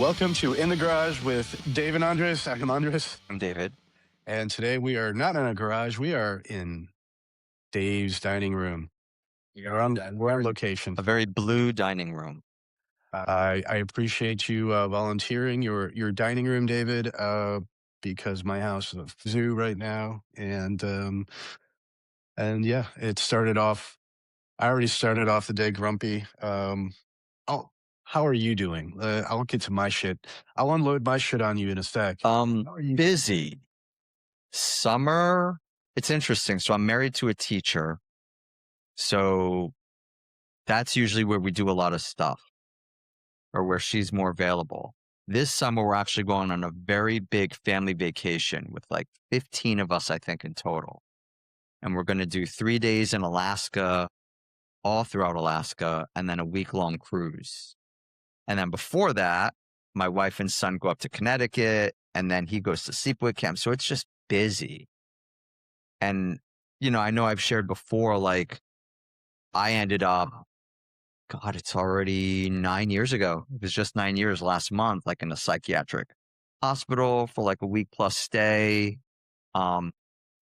Welcome to In the Garage with Dave and Andres. I'm Andres. I'm David. And today we are not in a garage. We are in Dave's dining room. We're on location. A very blue dining room. I appreciate you volunteering your dining room, David, because my house is a zoo right now. And yeah, it started off. I already started off the day grumpy. Oh, how are you doing? I'll get to my shit. I'll unload my shit on you in a sec. How are you? Busy. Summer. It's interesting. So I'm married to a teacher. So that's usually where we do a lot of stuff or where she's more available. This summer, we're actually going on a very big family vacation with like 15 of us, I think, in total. And we're going to do 3 days in Alaska, all throughout Alaska, and then a week-long cruise. And then before that, my wife and son go up to Connecticut, and then he goes to sleepaway camp. So it's just busy. And, I know I've shared before, like I ended up, God, it's already 9 years ago. It was just 9 years last month, like in a psychiatric hospital for like a week plus stay.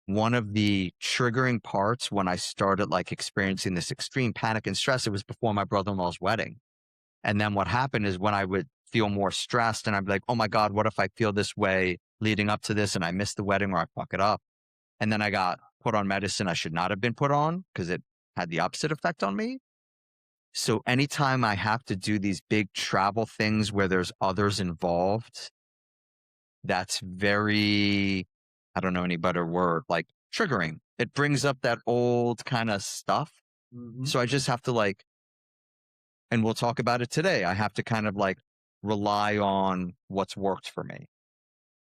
One of the triggering parts when I started like experiencing this extreme panic and stress, it was before my brother-in-law's wedding. And then what happened is when I would feel more stressed and I'd be like, oh my God, what if I feel this way leading up to this and I miss the wedding or I fuck it up? And then I got put on medicine I should not have been put on because it had the opposite effect on me. So anytime I have to do these big travel things where there's others involved, that's very, I don't know any better word, like triggering. It brings up that old kind of stuff. Mm-hmm. So I just have to like, and we'll talk about it today. I have to kind of like rely on what's worked for me.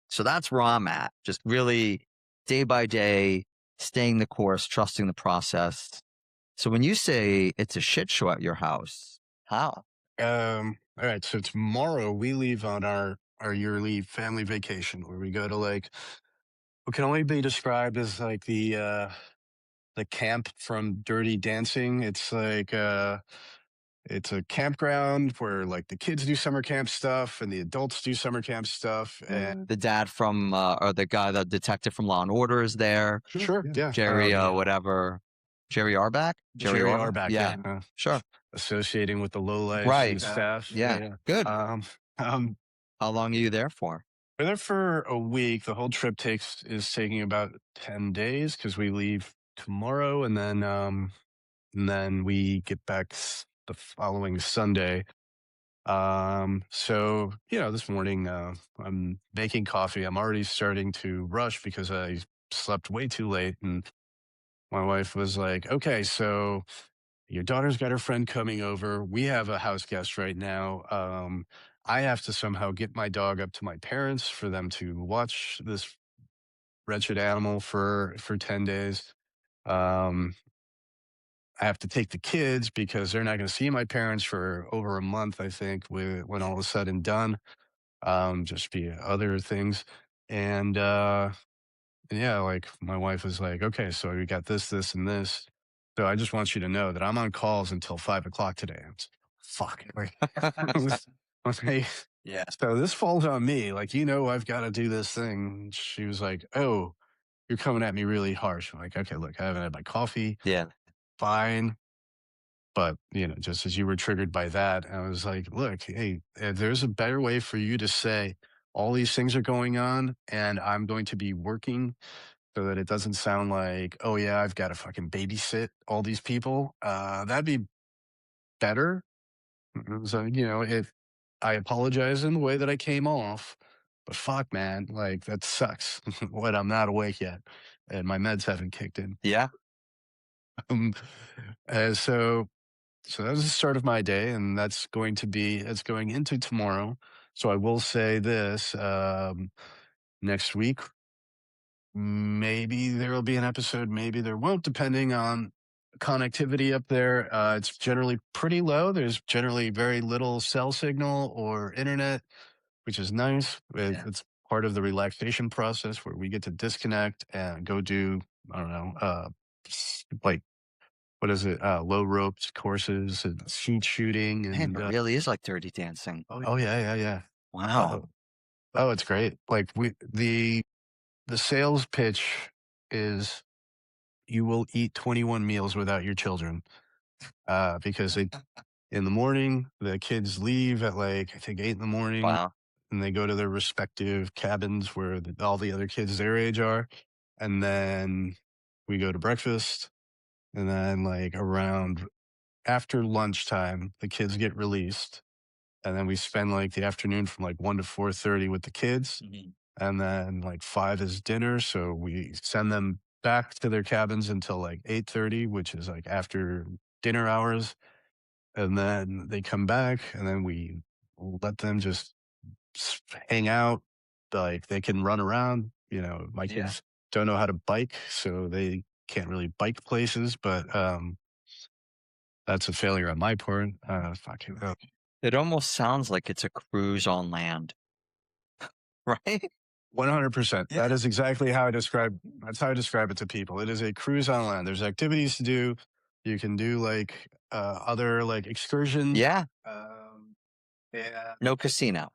So that's where I'm at. Just really day by day, staying the course, trusting the process. So when you say it's a shit show at your house, how? All right. So tomorrow we leave on our yearly family vacation where we go to like what can only be described as like the camp from Dirty Dancing. It's like it's a campground where like the kids do summer camp stuff and the adults do summer camp stuff. And The dad from, or the guy, the detective from Law and Order is there. sure, yeah. Jerry, whatever. Jerry Arbach? Jerry Arbach, Yeah. yeah. Sure. Associating with the lowlights Right. and staff. Yeah. Good. Um, How long are you there for? we're there for a week. The whole trip is taking about 10 days because we leave tomorrow and then we get back the following Sunday. So this morning I'm making coffee. I'm already starting to rush because I slept way too late, and my wife was like, "Okay, so your daughter's got her friend coming over. We have a house guest right now. I have to somehow get my dog up to my parents for them to watch this wretched animal for 10 days. Um, I have to take the kids because they're not going to see my parents for over a month, I think, when all is said and done. Just be other things. And yeah, like my wife was like, okay, so we got this, and this. So I just want you to know that I'm on calls until 5 o'clock today. I was, fuck. I was like, Yeah. so this falls on me. Like, I've got to do this thing. And she was like, oh, you're coming at me really harsh. I'm like, okay, look, I haven't had my coffee. Yeah. Fine. But, just as you were triggered by that, I was like, look, hey, there's a better way for you to say all these things are going on and I'm going to be working so that it doesn't sound like, oh, yeah, I've got to fucking babysit all these people. That'd be better. So, if I apologize in the way that I came off, but fuck, man, like that sucks when I'm not awake yet and my meds haven't kicked in. Yeah. Um, so that was the start of my day, and that's going into tomorrow. So I will say this, next week, maybe there will be an episode, maybe there won't, depending on connectivity up there. It's generally pretty low. There's generally very little cell signal or internet, which is nice. It's part of the relaxation process where we get to disconnect and go do, I don't know, like, what is it? Low ropes courses and skeet shooting. Man, And it really is like Dirty Dancing. oh yeah. Wow. Oh, oh, it's great. Like the sales pitch is you will eat 21 meals without your children, because they in the morning, the kids leave at like, I think 8 in the morning, Wow. and they go to their respective cabins where all the other kids their age are. And then we go to breakfast. And then, like, around after lunchtime, the kids get released. And then we spend like the afternoon from like 1 to 4:30 with the kids. Mhm. And then like 5 is dinner. So we send them back to their cabins until like 8:30, which is like after dinner hours, and then they come back, and then we let them just hang out. Like they can run around. My Yeah. kids don't know how to bike, so they can't really bike places. But that's a failure on my part. Fucking It almost sounds like it's a cruise on land, right? 100%. That Yeah. is exactly how I describe. That's how I describe it to people. It is a cruise on land. There's activities to do. You can do like other like excursions. Yeah. Um, yeah. No casino.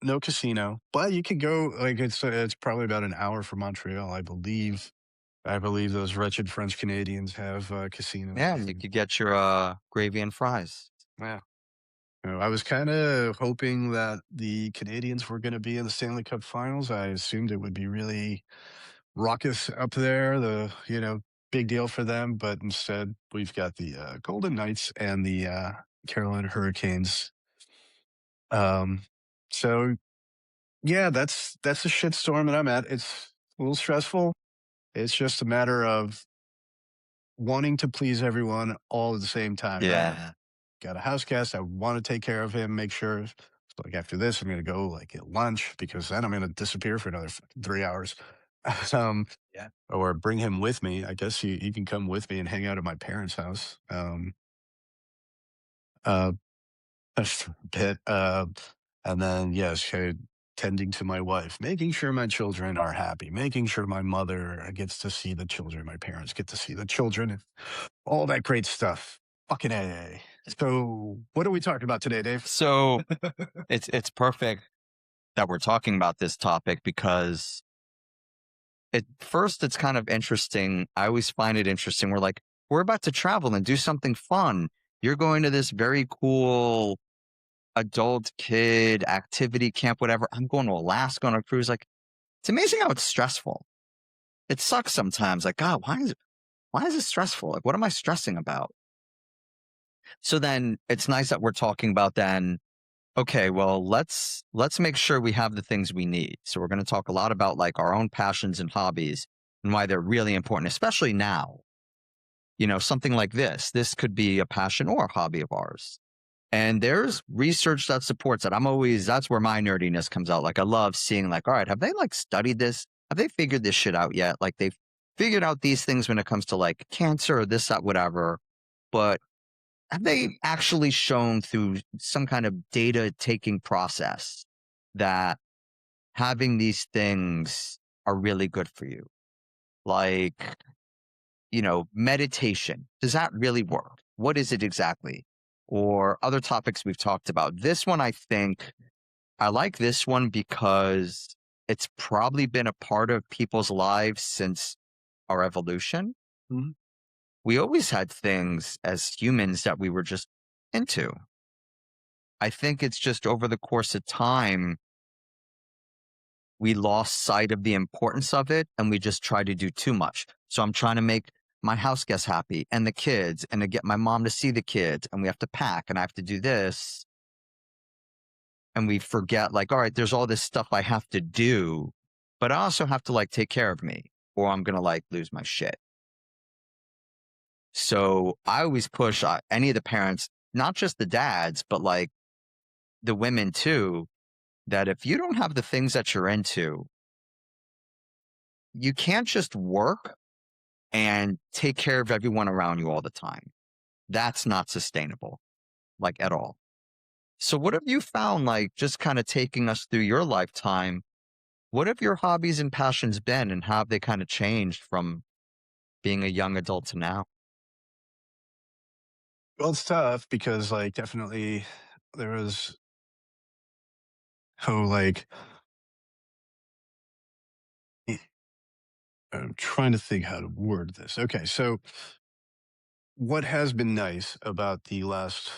No casino, but you could go like it's probably about an hour from Montreal, I believe. I believe those wretched French Canadians have casinos. Yeah, and you could get your gravy and fries. Yeah. I was kind of hoping that the Canadians were going to be in the Stanley Cup Finals. I assumed it would be really raucous up there, big deal for them. But instead, we've got the Golden Knights and the Carolina Hurricanes. Um, so yeah, that's the shitstorm that I'm at. It's a little stressful. It's just a matter of wanting to please everyone all at the same time, right? Yeah. Got a house guest. I want to take care of him, make sure. So like after this, I'm going to go like get lunch because then I'm going to disappear for another 3 hours. um, Yeah. or bring him with me. I guess he can come with me and hang out at my parents' house. Uh, a bit. And then, yes, tending to my wife, making sure my children are happy, making sure my mother gets to see the children, my parents get to see the children, and all that great stuff. Fucking A. So, what are we talking about today, Dave? So it's perfect that we're talking about this topic because at first it's kind of interesting. I always find it interesting. We're about to travel and do something fun. You're going to this very cool adult kid activity camp, whatever. I'm going to Alaska on a cruise. Like, it's amazing how it's stressful. It sucks sometimes. Like, God, why is it stressful? Like, what am I stressing about? So then it's nice that we're talking about then, okay, well, let's make sure we have the things we need. So we're going to talk a lot about like our own passions and hobbies and why they're really important, especially now. Something like this. This could be a passion or a hobby of ours. And there's research that supports it. That's where my nerdiness comes out. Like, I love seeing, like, all right, have they like studied this? Have they figured this shit out yet? Like, they've figured out these things when it comes to like cancer or this, that, whatever. But have they actually shown through some kind of data taking process that having these things are really good for you? Like, meditation. Does that really work? What is it exactly? Or other topics we've talked about. This one, I think I like this one because it's probably been a part of people's lives since our evolution. Mhm. We always had things as humans that we were just into. I think it's just over the course of time, we lost sight of the importance of it and we just try to do too much. So I'm trying to make my house guests happy and the kids and to get my mom to see the kids and we have to pack and I have to do this. And we forget like, all right, there's all this stuff I have to do, but I also have to like take care of me or I'm going to like lose my shit. So I always push any of the parents, not just the dads, but like the women too, that if you don't have the things that you're into, you can't just work and take care of everyone around you all the time. That's not sustainable, like at all. So, what have you found, like just kind of taking us through your lifetime? What have your hobbies and passions been, and how have they kind of changed from being a young adult to now? Well, it's tough because, like, definitely there was oh, like, eh, I'm trying to think how to word this. Okay, so what has been nice about the last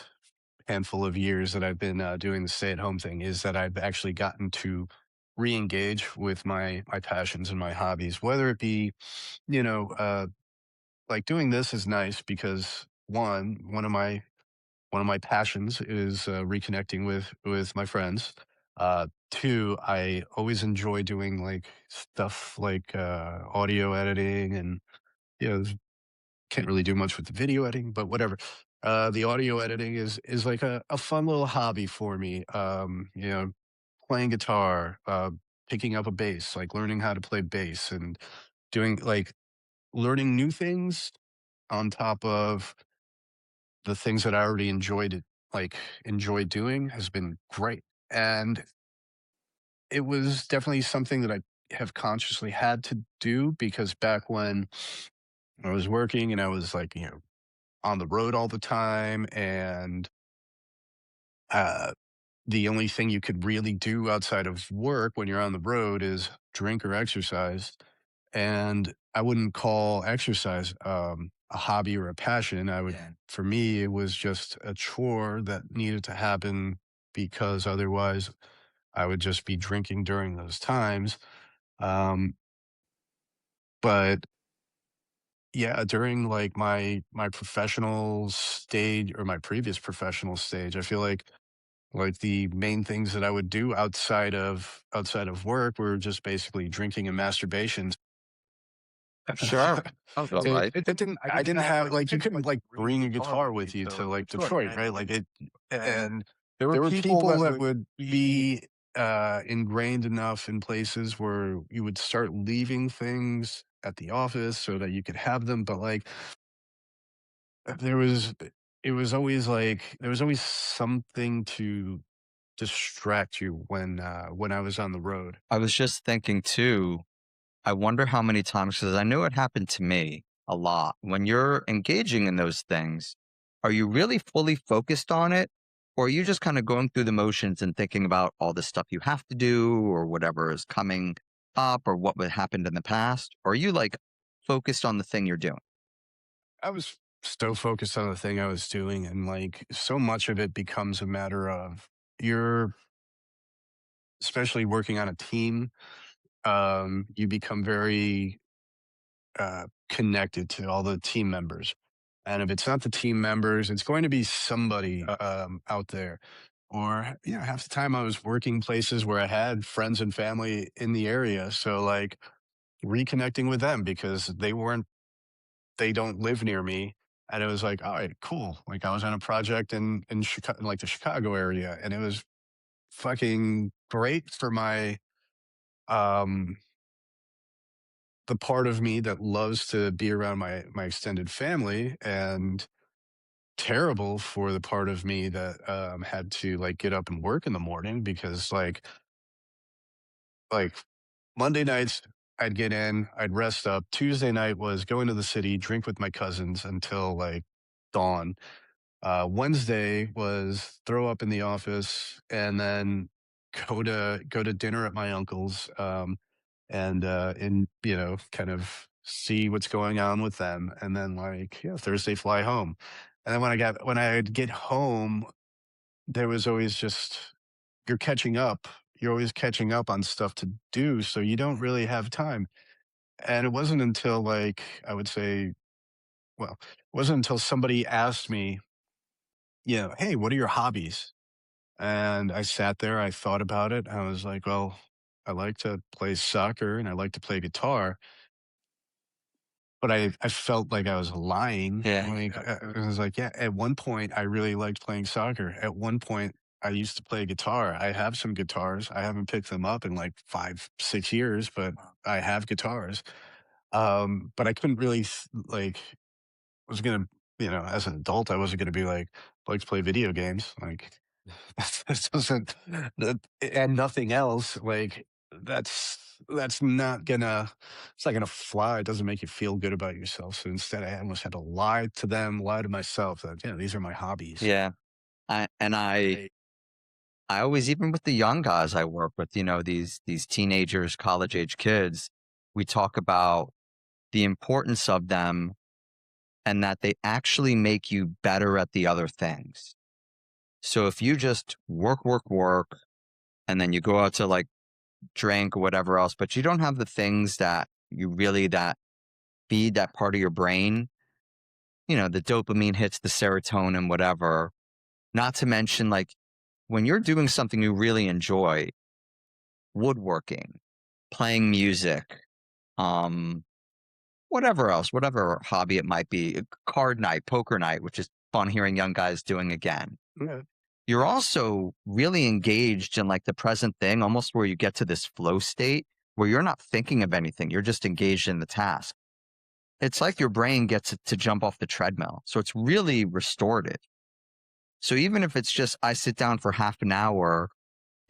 handful of years that I've been doing the stay-at-home thing is that I've actually gotten to re-engage with my passions and my hobbies, whether it be, you know, like doing this is nice because one of my passions is reconnecting with my friends. Two, I always enjoy doing like stuff like audio editing, and you know, can't really do much with the video editing, but whatever. The audio editing is like a fun little hobby for me. Playing guitar, picking up a bass, like learning how to play bass, and doing like learning new things on top of the things that I already like enjoy doing has been great. And it was definitely something that I have consciously had to do because back when I was working and I was like, on the road all the time, and uh the only thing you could really do outside of work when you're on the road is drink or exercise. And I wouldn't call exercise a hobby or a passion. For me, it was just a chore that needed to happen because otherwise I would just be drinking during those times. Um, but yeah, during like my professional stage or my previous professional stage, I feel like the main things that I would do outside of work were just basically drinking and masturbation. Sure. Sounds about It right. it didn't I didn't have like, you couldn't, like, bring a guitar with you to, like, Detroit, right? Like, and There were there were people people that that would would be be, ingrained enough in places where you would start leaving things at the office so that you could have them, but, like, there was it was always like there was always something to distract you when I was on the road. I was just thinking too, I wonder how many times, because I know it happened to me a lot. When you're engaging in those things, are you really fully focused on it? Or are you just kind of going through the motions and thinking about all the stuff you have to do or whatever is coming up or what would happened in the past? Or are you like focused on the thing you're doing? I was so focused on the thing I was doing, and like so much of it becomes a matter of you're especially working on a team. You become very connected to all the team members, and if it's not the team members, it's going to be somebody out there. Or half the time I was working places where I had friends and family in the area, so like reconnecting with them because they don't live near me. And it was like, all right, cool. Like I was on a project in Chicago, like the Chicago area, and it was fucking great for my um the part of me that loves to be around my extended family, and terrible for the part of me that had to like get up and work in the morning because like Monday nights I'd get in, I'd rest up. Tuesday night was going to the city, drink with my cousins until like dawn. Wednesday was throw up in the office and then go to dinner at my uncle's, and kind of see what's going on with them, and then like Thursday fly home, and then when I'd get home, there was always just you're catching up. You're always catching up on stuff to do, so you don't really have time. And it wasn't until like I would say, well, it wasn't until somebody asked me, hey, what are your hobbies? And I sat there, I thought about it. I was like, well, I like to play soccer and I like to play guitar, but I felt like I was lying. Yeah. Like I was like, yeah, at one point I really liked playing soccer. At one point I used to play guitar. I have some guitars. I haven't picked them up in like 5, 6 years, but I have guitars. But I couldn't really like was gonna, as an adult, I wasn't gonna be like to play video games. Like that doesn't and nothing else. Like that's not gonna it's not gonna fly. It doesn't make you feel good about yourself. So instead I almost had to lie to them, lie to myself that these are my hobbies. Yeah. I I always, even with the young guys I work with, these teenagers, college age kids, we talk about the importance of them and that they actually make you better at the other things. So if you just work, work, work, and then you go out to like drink or whatever else, but you don't have the things that you really that feed that part of your brain, the dopamine hits, the serotonin, whatever. Not to mention like when you're doing something you really enjoy, woodworking, playing music, um, whatever else, whatever hobby it might be, card night, poker night, which is fun hearing young guys doing again. Yeah. You're also really engaged in like the present thing, almost where you get to this flow state where you're not thinking of anything. You're just engaged in the task. It's like your brain gets it to jump off the treadmill. So it's really restorative. So even if it's just I sit down for half an hour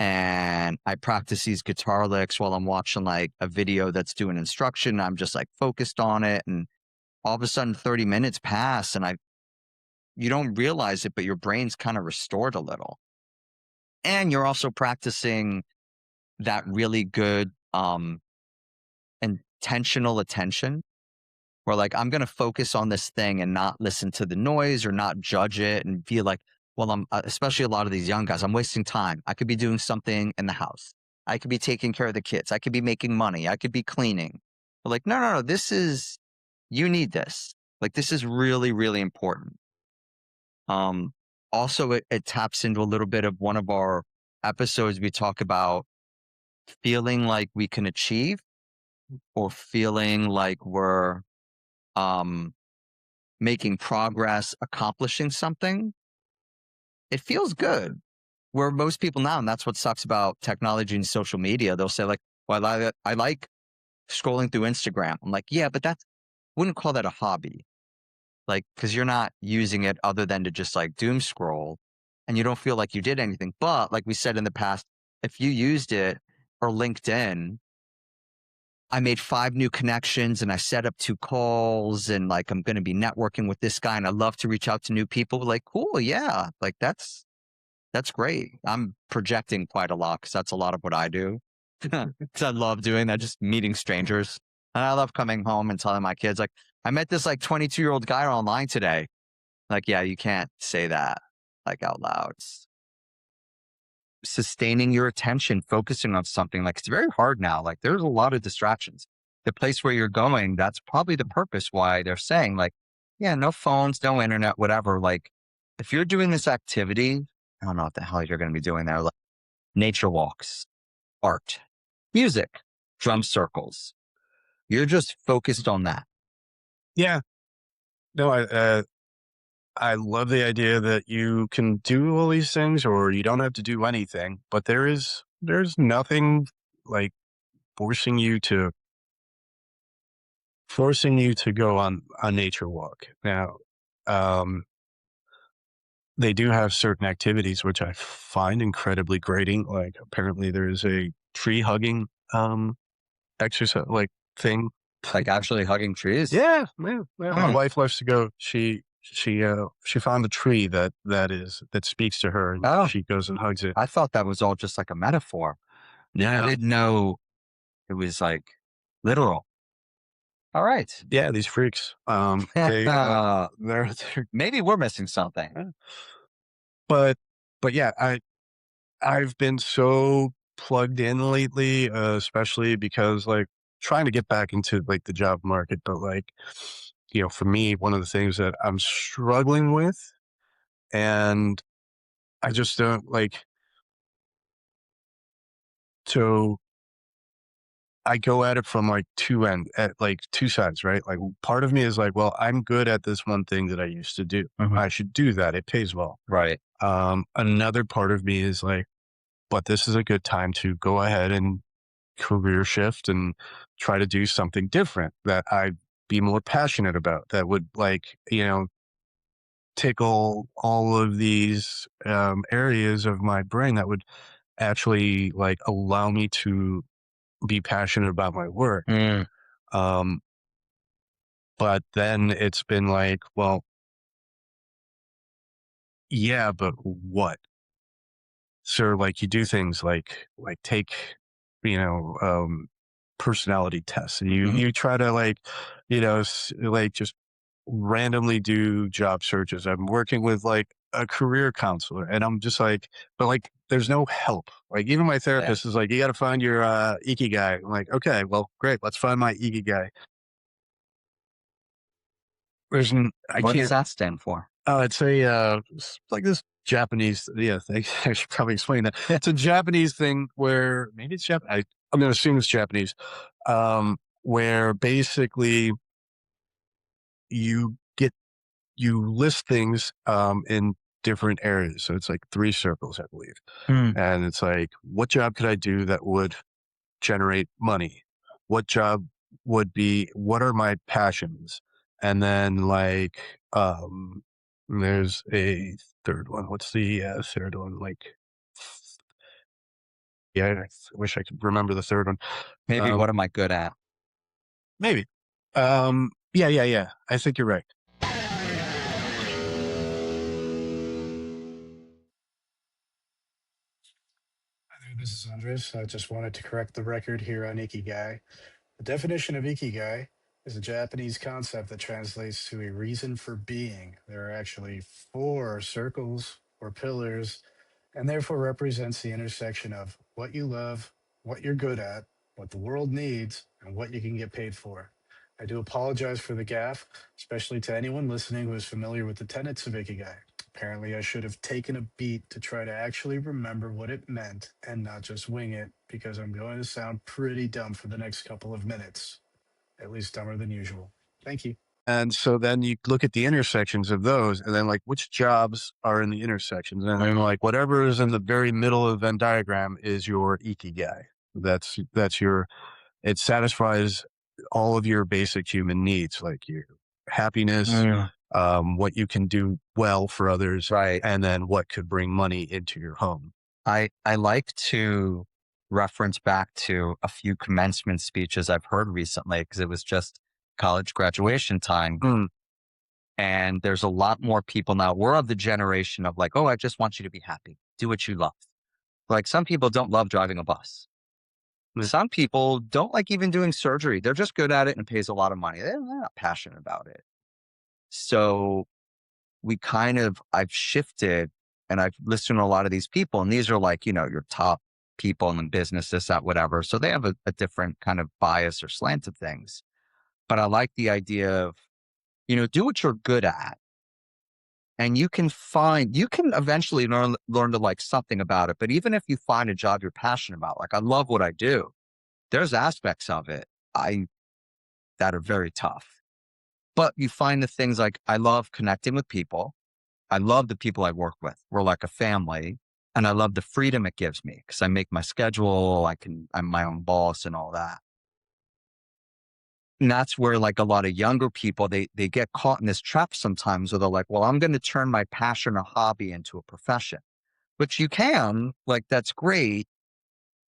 and I practice these guitar licks while I'm watching like a video that's doing instruction, I'm just like focused on it. And all of a sudden 30 minutes pass and you don't realize it, but your brain's kind of restored a little. And you're also practicing that really good intentional attention where like I'm going to focus on this thing and not listen to the noise or not judge it and feel like, well, I'm especially a lot of these young guys, I'm wasting time. I could be doing something in the house. I could be taking care of the kids. I could be making money. I could be cleaning. But like, no, no, no, you need this. Like, this is really, really important. Um, Also, it taps into a little bit of one of our episodes. We talk about feeling like we can achieve or feeling like we're um, making progress, accomplishing something. It feels good. Where most people now, and that's what sucks about technology and social media, they'll say like, "Well, I like scrolling through Instagram." I'm like, "Yeah, but wouldn't call that a hobby." Like, because you're not using it other than to just like doom scroll and you don't feel like you did anything. But like we said in the past, if you used it or LinkedIn, I made 5 new connections and I set up 2 calls and like I'm going to be networking with this guy and I love to reach out to new people. Like, cool. Yeah. Like that's great. I'm projecting quite a lot because that's a lot of what I do. Because I love doing that, just meeting strangers. And I love coming home and telling my kids, like, I met this like 22-year-old guy online today. Like, yeah, you can't say that like out loud. It's sustaining your attention, focusing on something. Like, it's very hard now. Like, there's a lot of distractions. The place where you're going, that's probably the purpose why they're saying, like, yeah, no phones, no internet, whatever. Like, if you're doing this activity, I don't know what the hell you're going to be doing there. Like, nature walks, art, music, drum circles. You're just focused on that. Yeah. No, I love the idea that you can do all these things or you don't have to do anything, but there's nothing like forcing you to go on a nature walk. Now, um, they do have certain activities which I find incredibly grating. Like apparently there's a tree hugging exercise like thing. Like actually hugging trees. Yeah, man. Yeah, my Oh, wife loves to go. She found a tree that speaks to her, and oh, she goes and hugs it. I thought that was all just like a metaphor. I Yeah, didn't know it was like literal. All right. yeah. These freaks. They're Maybe we're missing something. yeah. but but yeah, I've been so plugged in lately, especially because like trying to get back into like the job market, but like for me, one of the things that I'm struggling with, and I just don't like to I go at it from like like two sides, right? Like part of me is like, well, I'm good at this one thing that I used to do. Mhm. I should do that. It pays well. Right. Another part of me is like, but this is a good time to go ahead and career shift and try to do something different that I'd be more passionate about that would like, tickle all of these areas of my brain that would actually like allow me to be passionate about my work. Mm. Um, but then it's been like, well, yeah, but what? So, like, you do things like take, you know, personality tests, and you Mhm. you try to, like, like, just randomly do job searches. I'm working with, like, a career counselor, and I'm just like, but, like, there's no help. Like, even my Yeah. therapist is like, "You gotta find your, ikigai." I'm like, "Okay, well, great. Let's find my ikigai." I What does can't. that stand for? Oh, it's like this Japanese. Yeah, thanks. I should probably explain that. It's a Japanese thing where maybe it's Japanese. I'm going to assume it's Japanese, where basically you get you list things in different areas. So it's like three circles, I believe, Mm, and it's like, what job could I do that would generate money? What job would be, what are my passions? And then, like, there's a third one. What's the third one? Like, yeah, I wish I could remember the third one. maybe Um, what am I good at? maybe. Yeah, yeah, yeah. I think you're right. Hi there, this is Andres. I just wanted to correct the record here on Ikigai. The definition of ikigai is a Japanese concept that translates to a reason for being. There are actually four circles or pillars, and therefore represents the intersection of what you love, what you're good at, what the world needs, and what you can get paid for. I do apologize for the gaffe, especially to anyone listening who is familiar with the tenets of Ikigai. Apparently, I should have taken a beat to try to actually remember what it meant and not just wing it, because I'm going to sound pretty dumb for the next couple of minutes, at least dumber than usual. Thank you. And so then you look at the intersections of those, and then, like, which jobs are in the intersections, and then, like, whatever is in the very middle of the Venn diagram is your ikigai. That's your, it satisfies all of your basic human needs, like your happiness, Mm, what you can do well for others, right. and then what could bring money into your home. I like to reference back to a few commencement speeches I've heard recently because it was just college graduation time. Mm, And there's a lot more people now. We're of the generation of like, oh, I just want you to be happy. Do what you love. Like some people don't love driving a bus. mm, Some people don't like even doing surgery. They're just good at it and it pays a lot of money. They're not passionate about it. So I've shifted and I've listened to a lot of these people, and these are like, your top people in the business, this, that, whatever. So they have a different kind of bias or slant of things. But I like the idea of, do what you're good at. And you can eventually learn to like something about it. But even if you find a job you're passionate about, like I love what I do, there's aspects of it I that are very tough. But you find the things like I love connecting with people. I love the people I work with. We're like a family. And I love the freedom it gives me because I make my schedule. I'm my own boss and all that. And that's where like a lot of younger people, they get caught in this trap sometimes where they're like, well, I'm going to turn my passion or hobby into a profession, which you can, like, that's great.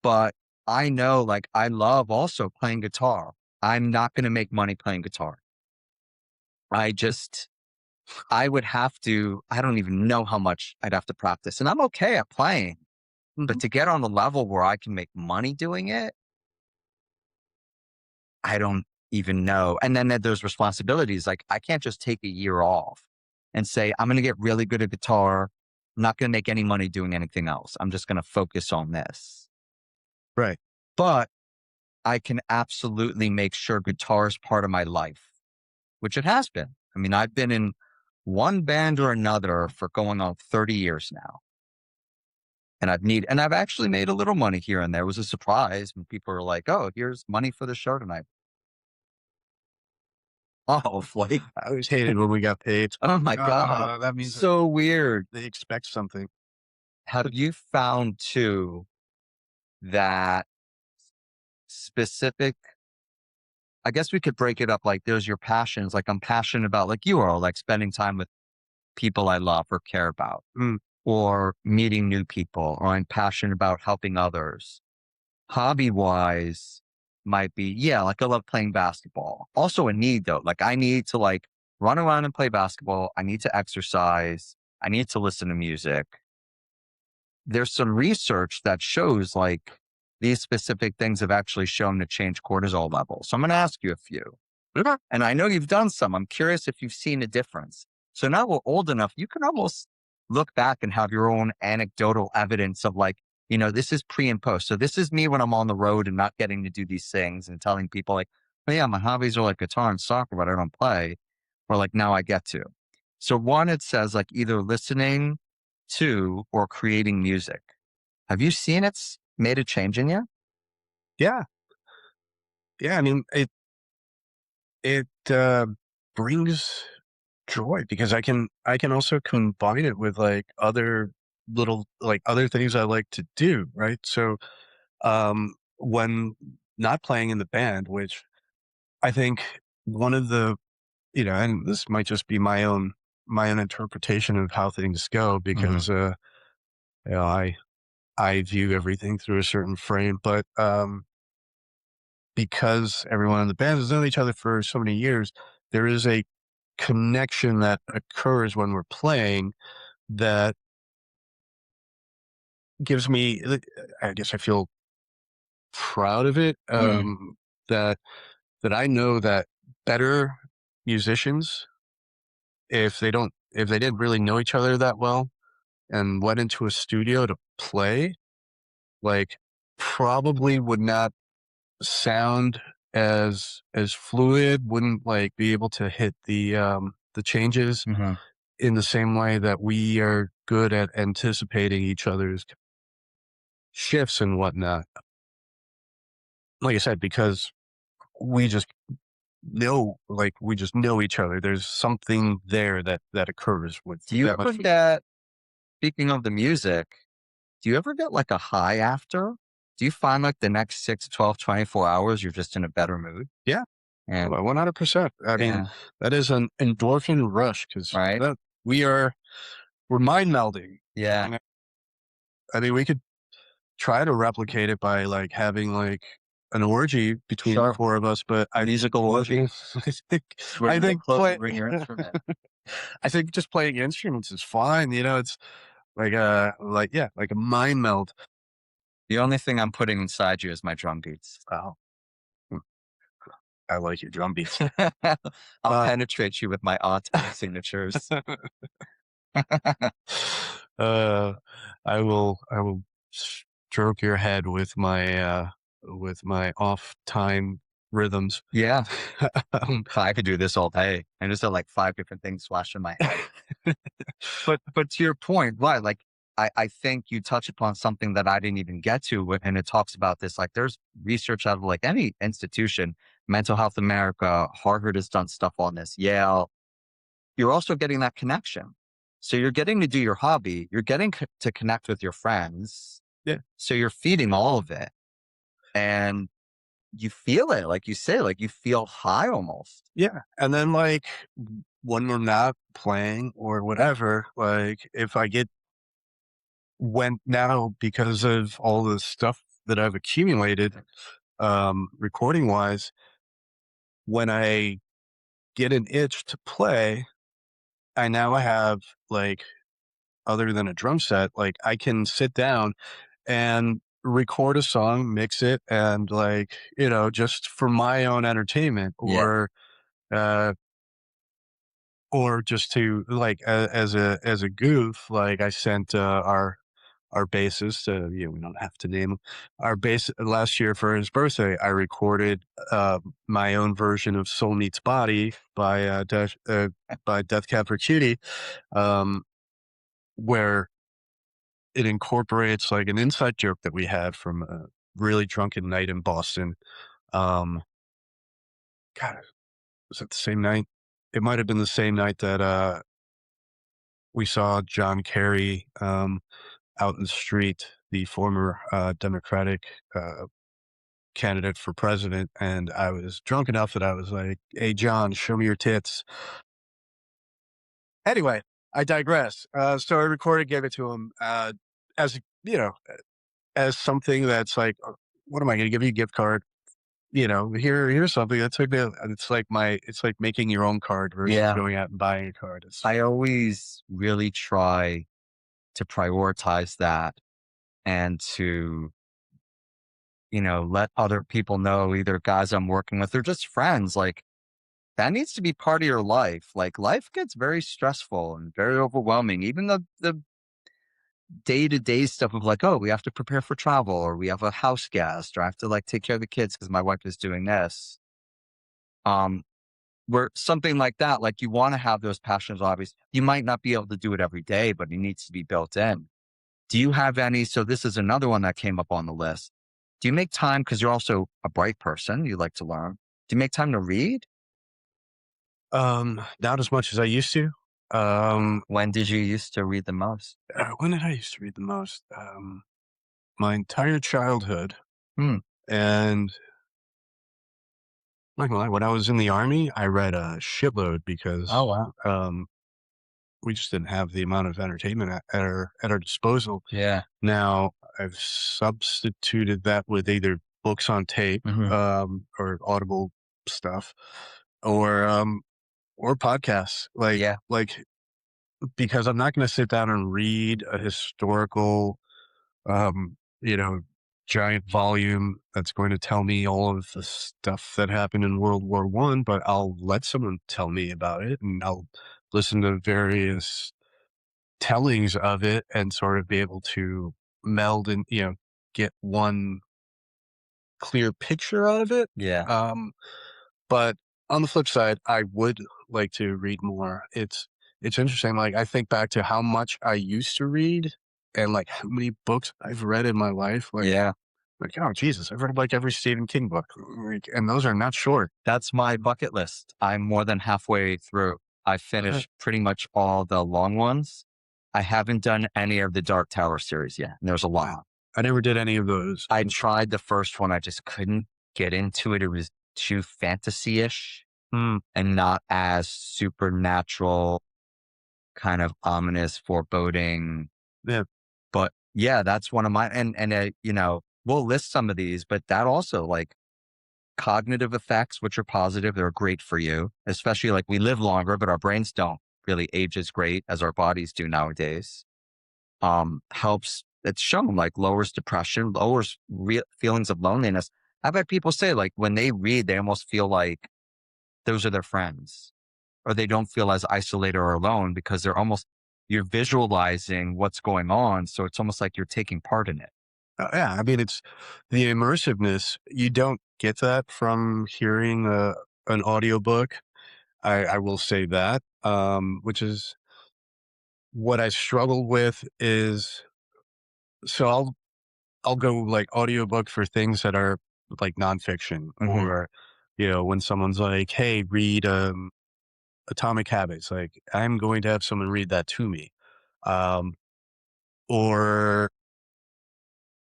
But I know, like, I love also playing guitar. I'm not going to make money playing guitar. I just, I would have to, I don't even know how much I'd have to practice. And I'm okay at playing, but mhm. to get on the level where I can make money doing it, I don't even know. And then there's responsibilities. Like I can't just take a year off and say, I'm going to get really good at guitar. I'm not going to make any money doing anything else. I'm just going to focus on this. Right. But I can absolutely make sure guitar is part of my life, which it has been. I mean, I've been in one band or another for going on 30 years now. And I've actually made a little money here and there. It was a surprise when people were like, oh, here's money for the show tonight. Oh, like, I always hated when we got paid. oh my God. That means that So weird. they expect something. Have you found too that specific, I guess we could break it up like there's your passions. Like I'm passionate about, like you are, like spending time with people I love or care about, Mm, or meeting new people, or I'm passionate about helping others. Hobby wise might be, yeah, like I love playing basketball. Also a need though. Like I need to like run around and play basketball. I need to exercise. I need to listen to music. there's some research that shows like these specific things have actually shown to change cortisol levels. So I'm going to ask you a few. Okay. And I know you've done some. I'm curious if you've seen a difference. So now we're old enough, you can almost look back and have your own anecdotal evidence of like, this is pre and post. So this is me when I'm on the road and not getting to do these things and telling people like, oh yeah, my hobbies are like guitar and soccer, but I don't play. Or like now I get to. So one, it says like either listening to or creating music. Have you seen it's made a change in you? Yeah. Yeah. I mean, it brings joy because I can also combine it with like other little like other things I like to do, right? So when not playing in the band, which I think one of the and this might just be my own interpretation of how things go Hmm. because you know, I view everything through a certain frame, but because everyone in the band has known each other for so many years, there is a connection that occurs when we're playing that gives me I guess I feel proud of it, Mm. that I know that better musicians, if they didn't really know each other that well and went into a studio to play, like, probably would not sound as fluid, wouldn't, like, be able to hit the changes Hmm. in the same way that we are good at anticipating each other's shifts and whatnot. Like I said, because we just we just know each other. There's something there that occurs with Do you that ever much. get, speaking of the music, do you ever get like a high after? Do you find like the next 6, 12, 24 hours, you're just in a better mood? Yeah, And 100%. I mean, yeah, that is an endorphin rush because right. we're mind melding. Yeah, And I mean, we could try to replicate it by like having like an orgy between the sure. four of us, but Musical orgy. I think Bring I your think clothes and play bring your instrument. I think just playing instruments is fine. It's like a mind meld. The only thing I'm putting inside you is my drum beats. Oh, hmm, I like your drum beats. I'll Uh, penetrate you with my automatic signatures. uh, I will stroke your head with my off time rhythms. Yeah, Um, I could do this all day. I just have like 5 different things flash in my head. But to your point, right? Like I think you touch upon something that I didn't even get to, and it talks about this. Like there's research out of like any institution, Mental Health America, Harvard has done stuff on this, Yale. You're also getting that connection. So you're getting to do your hobby, you're getting to connect with your friends. yeah, So you're feeding all of it, and you feel it, like you say, like you feel high almost. yeah, and then like when we're not playing or whatever, like if I get went now because of all the stuff that I've accumulated, recording wise, when I get an itch to play, I now have like other than a drum set, like I can sit down and record a song, mix it, and like, just for my own entertainment Yeah. uh, or just to like as a goof, like I sent our bassist, we don't have to name him, our bass last year for his birthday. I recorded my own version of "Soul Meets Body" by Death Cab for Cutie, um, where it incorporates like an inside joke that we had from a really drunken night in Boston. Um, God, was it the same night? It might have been the same night that we saw John Kerry out in the street, the former Democratic candidate for president. And I was drunk enough that I was like, "Hey, John, show me your tits." Anyway, I digress. So I recorded, gave it to him as, as something that's like, what am I going to give you a gift card? Here's something that's like, it's like making your own card versus Yeah. going out and buying a card. It's I always really try to prioritize that. and to, let other people know, either guys I'm working with or just friends, like that needs to be part of your life. Like life gets very stressful and very overwhelming. Even the day to day stuff of like, oh, we have to prepare for travel, or we have a house guest, or I have to like take care of the kids because my wife is doing this. Um, where something like that, like you want to have those passions, hobbies. You might not be able to do it every day, but it needs to be built in. Do you have any? So this is another one that came up on the list. Do you make time? Because you're also a bright person. You like to learn. Do you make time to read? Not as much as I used to. Um, When did you used to read the most? when did I used to read the most? My entire childhood, Hmm. and not gonna lie, when I was in the army, I read a shitload because Oh wow. we just didn't have the amount of entertainment at our disposal. Yeah. Now I've substituted that with either books on tape, Hmm. or Audible stuff, or podcasts. Yeah. Because I'm not going to sit down and read a historical, you know, giant volume that's going to tell me all of the stuff that happened in World War I, but I'll let someone tell me about it, and I'll listen to various tellings of it and sort of be able to meld and, get one clear picture out of it. Yeah. Um, but on the flip side, I would like to read more. It's interesting. Like I think back to how much I used to read and like how many books I've read in my life. Yeah. Oh Jesus, I've read like every Stephen King book. Like, and those are not short. That's my bucket list. I'm more than halfway through. I Uh, finished pretty much all the long ones. I haven't done any of the Dark Tower series yet. And there's a lot. wow. I never did any of those. I tried the first one. I just couldn't get into it. It was too fantasy-ish Mm, and not as supernatural, kind of ominous, foreboding. yeah. But yeah, that's one of mine. And we'll list some of these, but that also like cognitive effects, which are positive, they're great for you, especially like we live longer, but our brains don't really age as great as our bodies do nowadays. Helps, it's shown like lowers depression, lowers feelings of loneliness. I've had people say like when they read, they almost feel like those are their friends, or they don't feel as isolated or alone because you're visualizing what's going on. So it's almost like you're taking part in it. Yeah. I mean, it's the immersiveness. You don't get that from hearing an audiobook. I will say that, which is what I struggle with is so I'll go like audiobook for things that are like nonfiction, Hmm. or, when someone's like, "Hey, read Atomic Habits," like I'm going to have someone read that to me. Um, or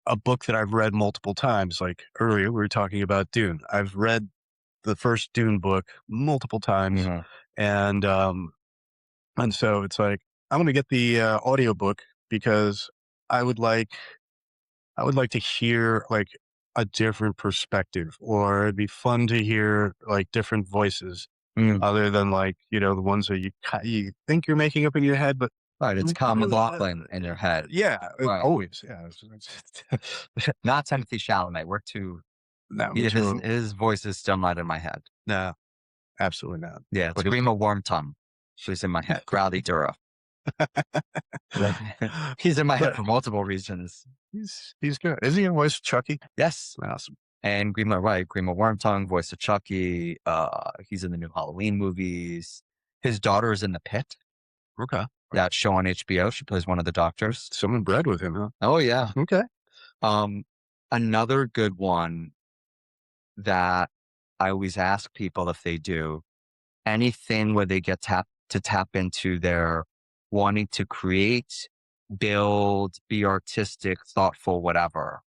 a book that I've read multiple times. Like earlier, we were talking about Dune. I've read the first Dune book multiple times, Hmm. and so it's like I'm going to get the audiobook because I would like I would like to hear like a different perspective, or it'd be fun to hear like different voices Mm. other than like, the ones that you think you're making up in your head, but Right. It's like, Kyle McLaughlin in your head. yeah, Right. always. Yeah. Not Timothy Chalamet. We're too, No, me yeah, his, too. his voice is still not in my head. No, absolutely not. Yeah. It's But it's, Grima Wormtongue. She's in my head. Crowley Dura. He's in my head but for multiple reasons. he's good. Is he in voice of Chucky? Yes. Awesome. And Grima, right? Grima Wormtongue, voice of Chucky. He's in the new Halloween movies. His daughter is in The Pit, Okay. that show on HBO. She plays one of the doctors. Someone bred with him, huh? Oh yeah. Okay. Um, Another good one that I always ask people if they do anything where they get tap into their wanting to create, build, be artistic, thoughtful, whatever.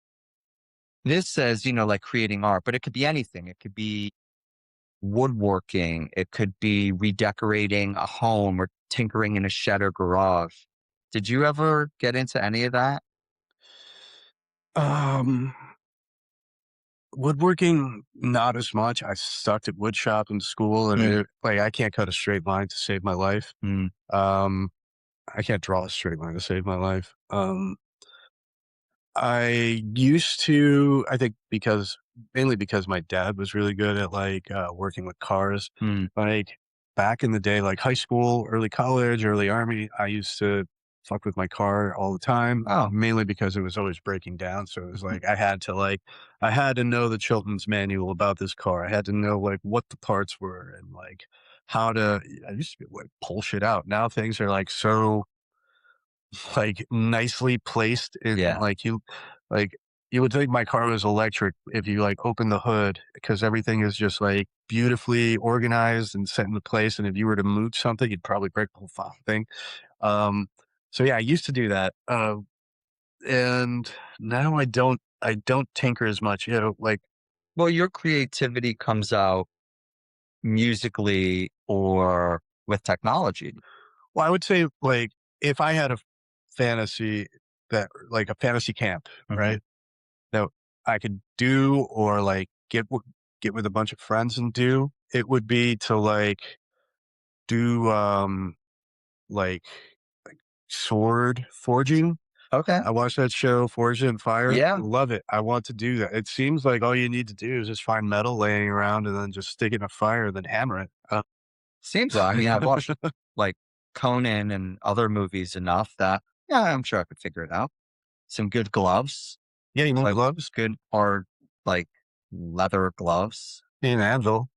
This says, like creating art, but it could be anything. It could be woodworking. It could be redecorating a home or tinkering in a shed or garage. Did you ever get into any of that? Um, Woodworking, not as much. I sucked at wood shop in school, and Mm, like I can't cut a straight line to save my life. mm, Um, I can't draw a straight line to save my life. I used to, I think because mainly because my dad was really good at like working with cars. Hmm. Like back in the day, like high school, early college, early army, I used to fuck with my car all the time, Oh, mainly because it was always breaking down. So it was like I had to know the Chilton's manual about this car. I had to know like what the parts were and like how to. I used to be like pull shit out. Now things are like so like, nicely placed in yeah. like, you would think my car was electric if you, like, open the hood because everything is just, like, beautifully organized and set into place, and if you were to move something, you'd probably break the whole fucking thing. Um, so, yeah, I used to do that, and now I don't tinker as much, you know, like Well, your creativity comes out musically or with technology. well, I would say, like, if I had a fantasy that like, a fantasy camp, Hmm. right? That I could do or, like, get with a bunch of friends and do, it would be to, like, do, like like, sword forging. Okay. I watched that show, Forged in Fire. Yeah. Love it. I want to do that. It seems like all you need to do is just find metal laying around and then just stick it in a fire and then hammer it. Seems like, I mean, I've watched like Conan and other movies enough that, yeah, I'm sure I could figure it out. Some good gloves, Yeah, you want like gloves? good hard, like leather gloves. Need an anvil.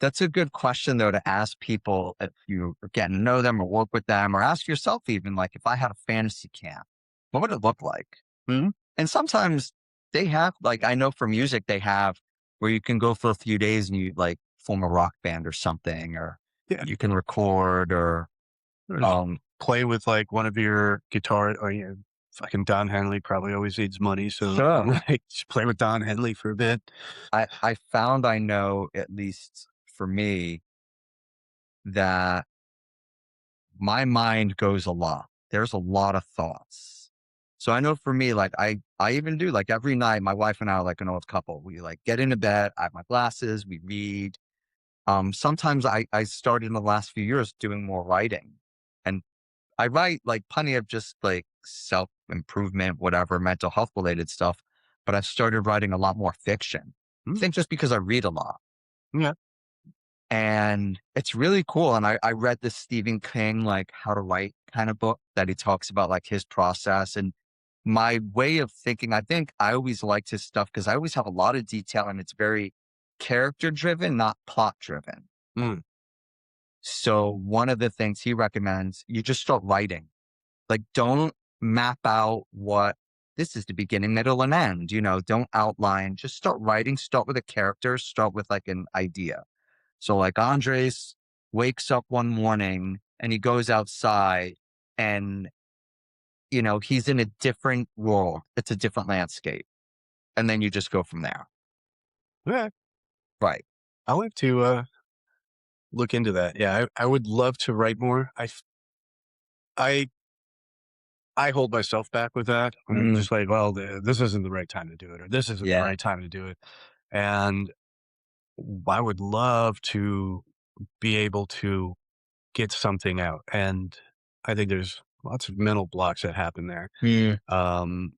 That's a good question though to ask people if you are getting to know them or work with them, or ask yourself even like, if I had a fantasy camp, what would it look like? Mhm. And sometimes they have, like, I know for music, they have where you can go for a few days and you like form a rock band or something, or Yeah. you can record or, Or just um, play with, like, one of your guitar or, you know, fucking Don Henley probably always needs money, so, sure. like, just play with Don Henley for a bit. I found I know, at least for me, that my mind goes a lot. There's a lot of thoughts. So I know for me, like I even do like every night, my wife and I are like an old couple. We like get into bed, I have my glasses, we read. Sometimes I started in the last few years doing more writing. And I write like plenty of just like self improvement, whatever, mental health related stuff. But I've started writing a lot more fiction. I Mm, think just because I read a lot. yeah. And it's really cool. And I read this Stephen King, like how to write kind of book that he talks about like his process. And my way of thinking, I think I always liked his stuff because I always have a lot of detail and it's very character driven, not plot driven. Mm, So one of the things he recommends, you just start writing. Like, don't map out what this is the beginning, middle, and end. Don't outline. Just start writing. Start with a character. Start with like an idea. So, like, Andres wakes up one morning and he goes outside and, he's in a different world. It's a different landscape. And then you just go from there. yeah. Right. I'll have to, look into that. Yeah, I would love to write more. I I hold myself back with that. I'm Mm, just like, "Well, this isn't the right time to do it," or "This isn't the yeah. right time to do it." And I would love to be able to get something out, and I think there's lots of mental blocks that happen there. Mm, Um,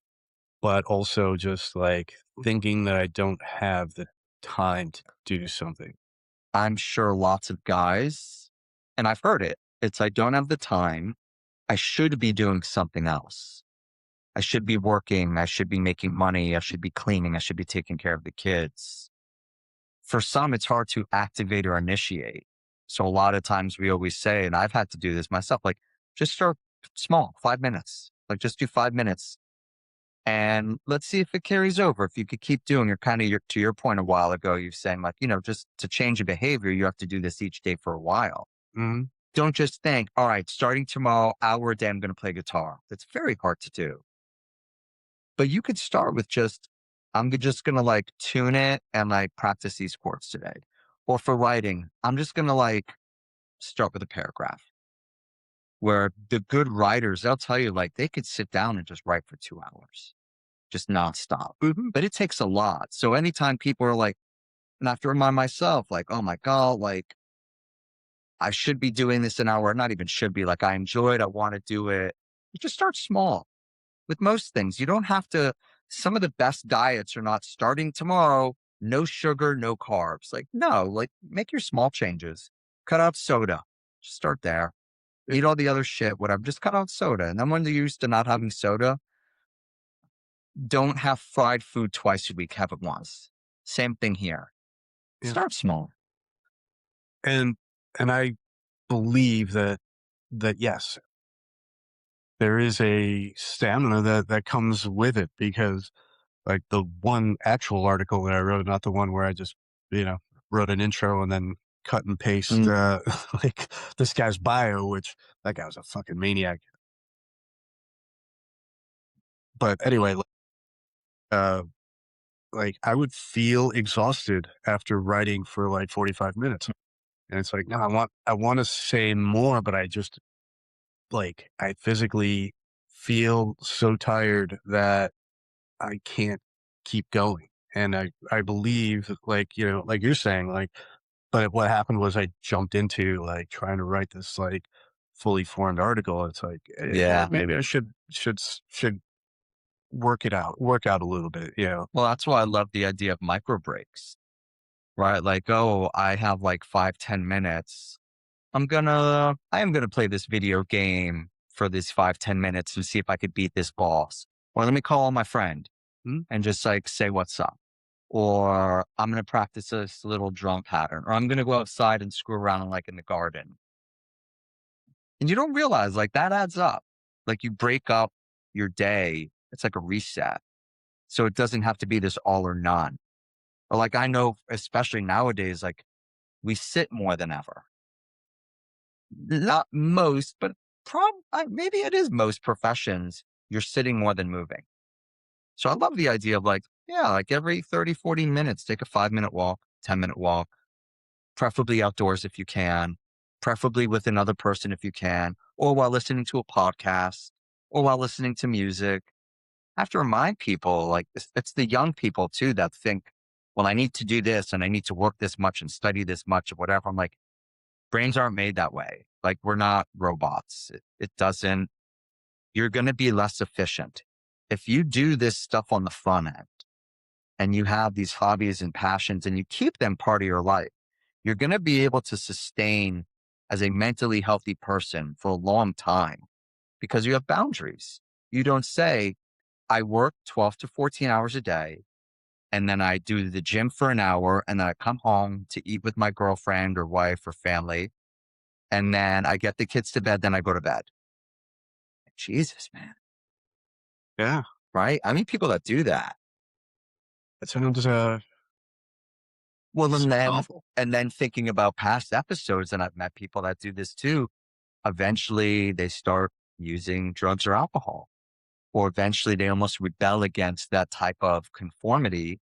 but also just, like, thinking that I don't have the time to do something. I'm sure lots of guys, and I've heard it. It's, I don't have the time. I should be doing something else. I should be working. I should be making money. I should be cleaning. I should be taking care of the kids. For some, it's hard to activate or initiate. So a lot of times we always say, and I've had to do this myself, like just start small, 5 minutes, like just do 5 minutes and let's see if it carries over. If you could keep doing it, kind of to your point a while ago, you're saying like, just to change a behavior, you have to do this each day for a while. Mhm. Don't just think, all right, starting tomorrow, hour a day, I'm going to play guitar. That's very hard to do. But you could start with just, I'm just going to like tune it and like practice these chords today. Or for writing, I'm just going to like start with a paragraph where the good writers, they'll tell you like they could sit down and just write for 2 hours, just nonstop. Mhm. But it takes a lot. So anytime people are like, and I have to remind myself, like, oh my God, like I should be doing this an hour, not even should be, like I enjoy it, I want to do it. You just start small. with most things. You don't have to, some of the best diets are not starting tomorrow, no sugar, no carbs. Like, no, like make your small changes. Cut out soda. Just start there. Yeah. Eat all the other shit, whatever. Just cut out soda. And then when you're used to not having soda, don't have fried food twice a week. Have it once. Same thing here. Yeah. Start small. And I believe that yes, there is a stamina that comes with it because like the one actual article that I wrote, not the one where I just, you know, wrote an intro and then cut and paste, Mm, like this guy's bio, which that guy was a fucking maniac. But anyway, uh, like I would feel exhausted after writing for like 45 minutes. And it's like, no, I want to say more, but I just like, I physically feel so tired that I can't keep going. And I believe like, you know, like you're saying, like, but what happened was I jumped into like trying to write this like fully formed article. It's like yeah. maybe I should work out a little bit. You know. Well, that's why I love the idea of micro breaks, right? Like, oh, I have like 5, 10 minutes. I am gonna play this video game for these 5, 10 minutes and see if I could beat this boss. Or let me call my friend Hmm? and just like say what's up. Or I'm gonna practice this little drum pattern. Or I'm gonna go outside and screw around like in the garden. And you don't realize like that adds up. Like you break up your day. It's like a reset. So it doesn't have to be this all or none. Or like I know, especially nowadays, like we sit more than ever. Not most, but maybe it is most professions. You're sitting more than moving. So I love the idea of like, yeah, like every 30, 40 minutes, take a 5 minute walk, 10 minute walk, preferably outdoors if you can, preferably with another person if you can, or while listening to a podcast or while listening to music. I have to remind people like it's the young people too that think, well, I need to do this and I need to work this much and study this much or whatever. I'm like, brains aren't made that way. Like we're not robots. It doesn't, you're going to be less efficient. If you do this stuff on the front end and you have these hobbies and passions and you keep them part of your life, you're going to be able to sustain as a mentally healthy person for a long time because you have boundaries. You don't say, I work 12 to 14 hours a day and then I do the gym for an hour and then I come home to eat with my girlfriend or wife or family. And then I get the kids to bed, then I go to bed. Jesus, man. Yeah. Right? I mean, people that do that. That sounds Well, awful. and then thinking about past episodes, and I've met people that do this too. Eventually they start using drugs or alcohol, or eventually they almost rebel against that type of conformity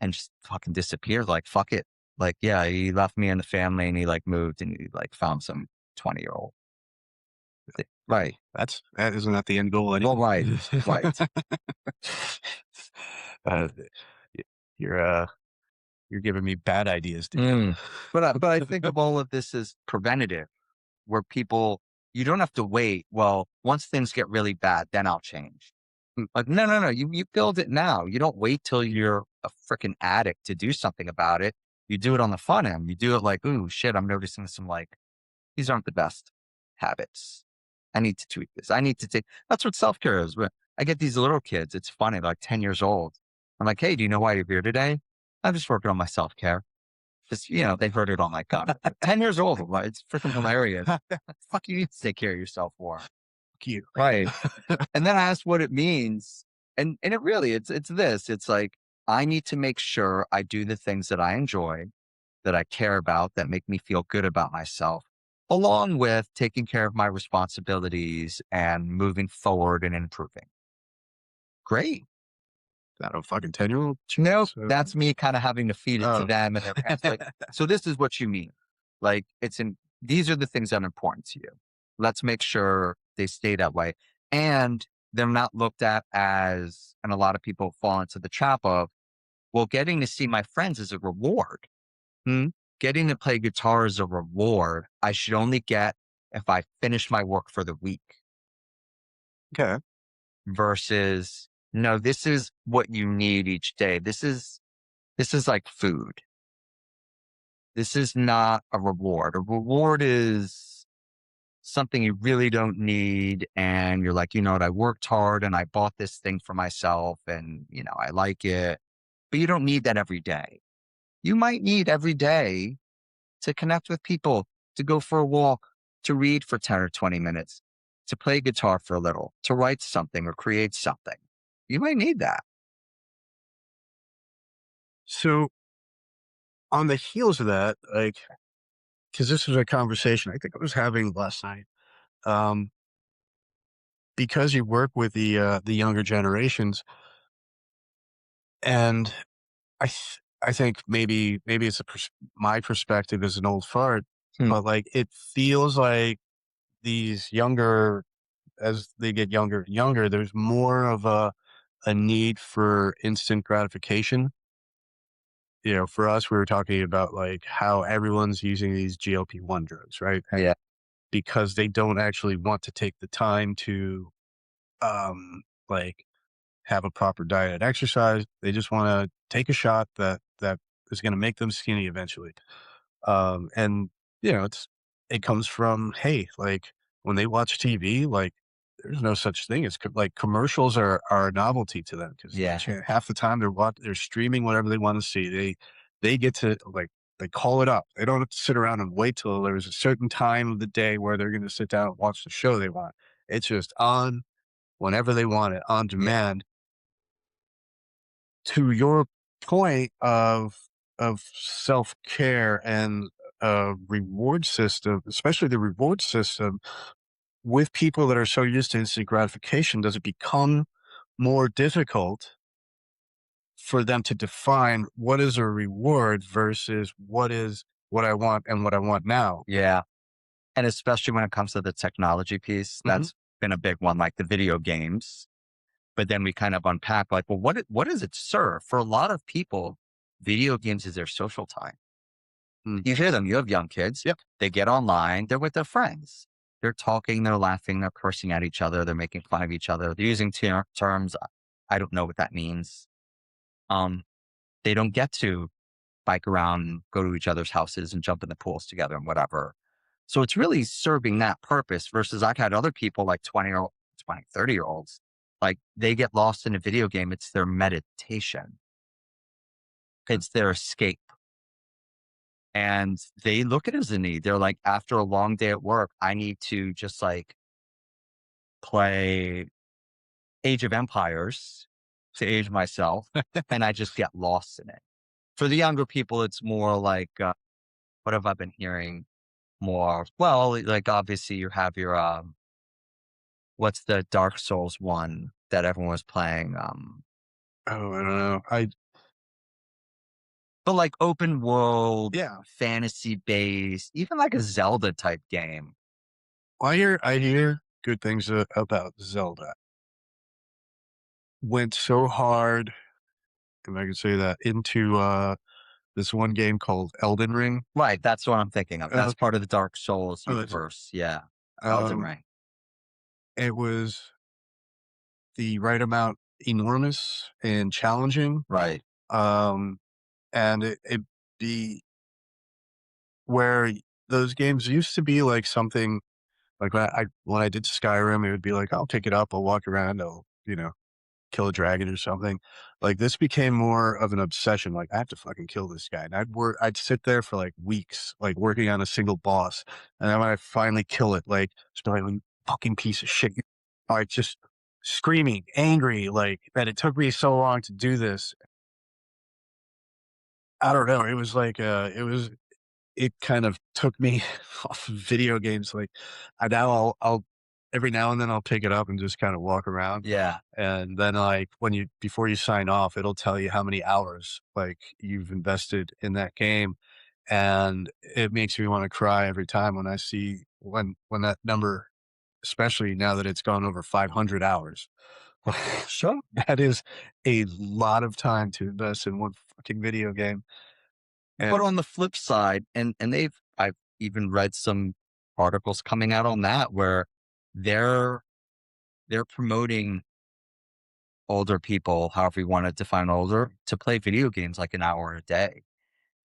and just fucking disappear. Like, fuck it. Like, yeah, he left me and the family and he like moved and he like found some 20-year-old. Right. That isn't that the end goal Well, anyway. right. Right. uh, y- you're you're giving me bad ideas, dude. Mm. But I think of all of this as preventative, where people, you don't have to wait. Well, once things get really bad, then I'll change. Like, no, no, no. You build it now. You don't wait till you're a freaking addict to do something about it. You do it on the front end. You do it like, ooh, shit, I'm noticing some like, these aren't the best habits. I need to tweak this. I need to take, that's what self care is. But I get these little kids. It's funny, like 10 years old. I'm like, hey, do you know why you're here today? I'm just working on my self care. Just, they've heard it all my God. 10 years old. Like, it's freaking hilarious. Fuck, you need to take care of yourself more. You. Right. And then I asked what it means. And it really, it's this. It's like, I need to make sure I do the things that I enjoy, that I care about, that make me feel good about myself, along with taking care of my responsibilities and moving forward and improving. Great. That a fucking 10-year-old? Nope. Jesus. That's me kind of having to feed it to Oh. them and their parents. Like, so this is what you mean. Like these are the things that are important to you. Let's make sure they stay that way. And they're not looked at as, and a lot of people fall into the trap of, well, getting to see my friends is a reward. Hmm? Getting to play guitar is a reward I should only get if I finish my work for the week. Okay. versus no, this is what you need each day. This is like food. This is not a reward. A reward is something you really don't need. And you're like, you know what? I worked hard and I bought this thing for myself and, I like it, but you don't need that every day. You might need every day to connect with people, to go for a walk, to read for 10 or 20 minutes, to play guitar for a little, to write something or create something. You might need that. So on the heels of that, like, because this was a conversation I think I was having last night. Um, because you work with the younger generations, and I think maybe it's my perspective as an old fart, Hmm. but like it feels like these younger as they get younger and younger, there's more of a need for instant gratification. For us, we were talking about like how everyone's using these GLP-1 drugs, right? Yeah. Because they don't actually want to take the time to like have a proper diet and exercise. They just want to take a shot that is going to make them skinny eventually. And it comes from, hey, like when they watch TV, like there's no such thing as like commercials are a novelty to them because Yeah. half the time they're streaming whatever they want to see. They get to like they call it up. They don't have to sit around and wait till there's a certain time of the day where they're going to sit down and watch the show they want. It's just on whenever they want it, on Yeah. demand. To your point of self-care and a reward system, especially the reward system with people that are so used to instant gratification, does it become more difficult for them to define what is a reward versus what I want and what I want now? Yeah. And especially when it comes to the technology piece, Mhm. that's been a big one, like the video games. But then we kind of unpack like, well, what does it serve? For a lot of people, video games is their social time. Mm. You hear them, you have young kids, Yep. they get online, they're with their friends. They're talking, they're laughing, they're cursing at each other, they're making fun of each other, they're using terms. I don't know what that means. Um, they don't get to bike around, go to each other's houses and jump in the pools together and whatever. So it's really serving that purpose versus I've had other people like 20, 30 year olds, like they get lost in a video game. It's their meditation. It's their escape. And they look at it as a need. They're like, after a long day at work, I need to just like play Age of Empires to age myself. And I just get lost in it. For the younger people, it's more like, what have I been hearing more? Well, like obviously you have your, what's the Dark Souls one that everyone was playing? Oh, I don't know. But like open world, Yeah. fantasy based, even like a Zelda type game. Well, I hear good things about Zelda. Went so hard, if I could say that, into this one game called Elden Ring. Right. That's what I'm thinking of. That's Okay. part of the Dark Souls Oh, that's it. universe. Yeah. Elden Um, Ring. it was the right amount enormous and challenging. Right. Um, and it be where those games used to be like something like when I did Skyrim, it would be like, I'll pick it up, I'll walk around, I'll, kill a dragon or something. Like this became more of an obsession. Like I have to fucking kill this guy. And I'd sit there for like weeks, like working on a single boss. And then when I finally kill it, like, just be like, "You fucking piece of shit." Like just screaming, angry, like that it took me so long to do this. I don't know. It was like, it kind of took me off of video games. Like I now I'll every now and then I'll pick it up and just kind of walk around. Yeah. And then like before you sign off, it'll tell you how many hours like you've invested in that game. And it makes me want to cry every time when I see when that number, especially now that it's gone over 500 hours. Sure. That is a lot of time to invest in one fucking video game. But And on the flip side, and I've even read some articles coming out on that where they're they're promoting older people, however you want to define older, to play video games like an hour a day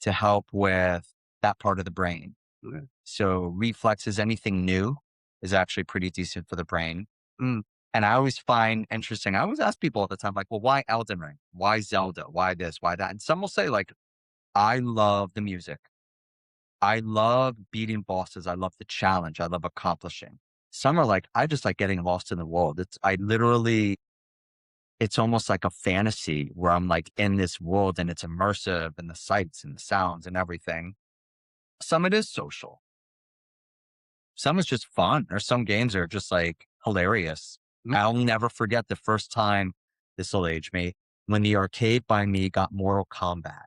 to help with that part of the brain. Yeah. So reflexes, anything new is actually pretty decent for the brain. Mm. And I always find interesting. I always ask people all the time, like, well, why Elden Ring? Why Zelda? Why this? Why that? And some will say, like, I love the music. I love beating bosses. I love the challenge. I love accomplishing. Some are like, I just like getting lost in the world. I literally, it's almost like a fantasy where I'm like in this world and it's immersive and the sights and the sounds and everything. Some it is social. Some is just fun. Or some games are just like hilarious. Mm. I'll never forget the first time, this will age me, when the arcade by me got Mortal Kombat.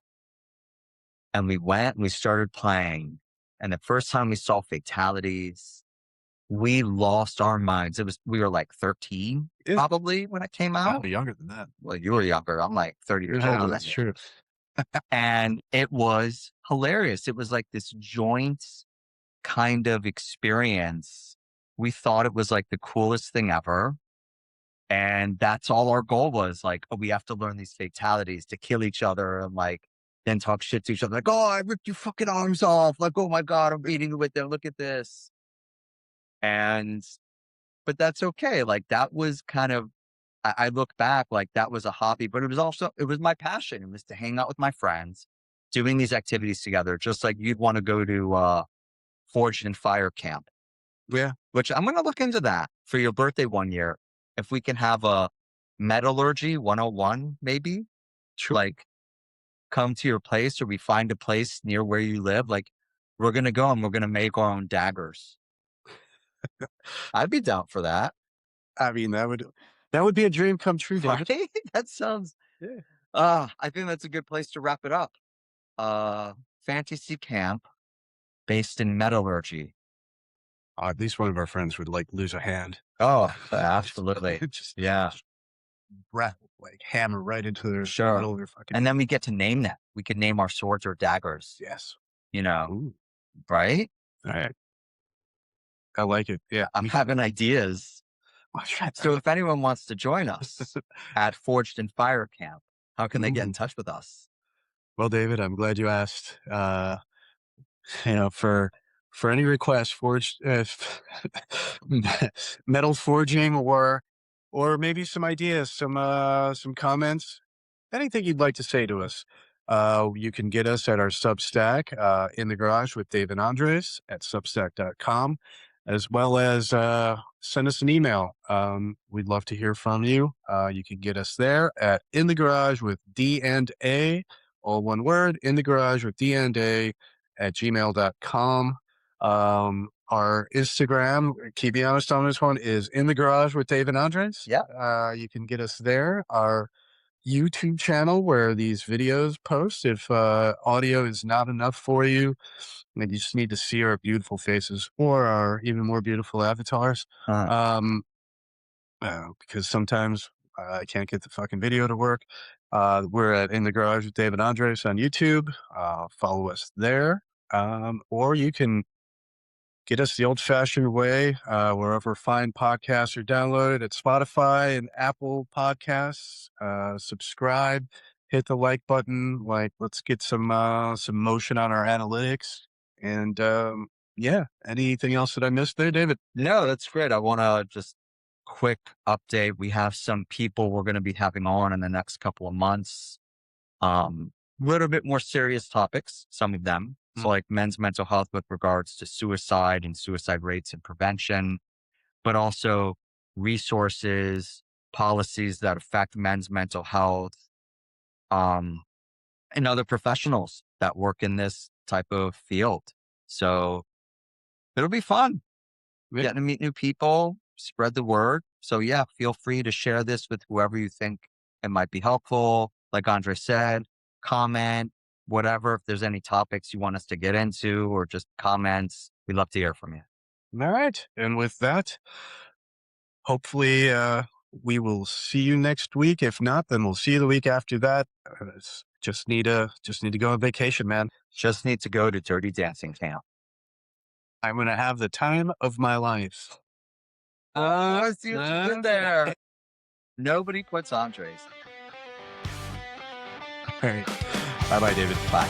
And we went and we started playing. And the first time we saw fatalities, we lost our minds. We were like 13 Yeah. probably when it came I'll out. be younger than that. Well, you were younger. I'm like 30 years Yeah, older than that's you. true. And it was hilarious. It was like this joint kind of experience. We thought it was like the coolest thing ever. And that's all our goal was, like, oh, we have to learn these fatalities to kill each other and like then talk shit to each other. Like, oh, I ripped your fucking arms off. Like, oh my God, I'm eating with them. Look at this. And, but that's okay. Like, that was kind of, I look back, like that was a hobby, but it was also, it was my passion. It was to hang out with my friends, doing these activities together, just like you'd want to go to Forged in Fire camp, Yeah. which I'm going to look into that for your birthday one year. If we can have a metallurgy 101, maybe Sure. like come to your place or we find a place near where you live. Like we're going to go and we're going to make our own daggers. I'd be down for that. I mean, that would be a dream come true, David. Right? That sounds, Yeah. I think that's a good place to wrap it up. Fantasy camp based in metallurgy. At least one of our friends would like lose a hand. Oh, absolutely. Just Yeah, breath like hammer right into their sure. middle of their fucking. And then we get to name them. We could name our swords or daggers, Yes. you know, Ooh. right? I like it. Yeah. I'm having ideas. Oh, shit. So if anyone wants to join us at Forged in Fire Camp, how can they get in Ooh. touch with us? Well, David, I'm glad you asked. For any requests, metal forging, or maybe some ideas, some comments, anything you'd like to say to us. You can get us at our Substack, in the garage with Dave and Andres at substack.com, as well as send us an email. We'd love to hear from you. You can get us there at in the garage with D and A, all one word, in the garage with D and A at gmail.com. Our Instagram, keep me honest on this one, is in the garage with Dave and Andres. Yeah. You can get us there. Our YouTube channel where these videos post. If audio is not enough for you, and you just need to see our beautiful faces or our even more beautiful avatars, Uh, um, because sometimes I can't get the fucking video to work. We're at In the Garage with David Andres on YouTube. Follow us there. Or you can get us the old fashioned way, wherever fine podcasts are downloaded at Spotify and Apple Podcasts. Subscribe, hit the like button. Like, let's get some motion on our analytics. And yeah, anything else that I missed there, David? no, that's great. I want to just quick update. We have some people we're going to be having on in the next couple of months. Little bit more serious topics, some of them. So Mm. like men's mental health with regards to suicide and suicide rates and prevention, but also resources, policies that affect men's mental health, um, and other professionals that work in this type of field. So it'll be fun Yeah. getting to meet new people, spread the word. So yeah, feel free to share this with whoever you think it might be helpful. Like Andre said, comment, whatever. If there's any topics you want us to get into or just comments, we'd love to hear from you. All right. And with that, hopefully we will see you next week. If not, then we'll see you the week after that. Just need to go on vacation, man. Just need to go to Dirty Dancing Camp. I'm gonna have the time of my life. Oh, I see what you did there. Nobody puts Andres. All right. Bye bye, David. Bye.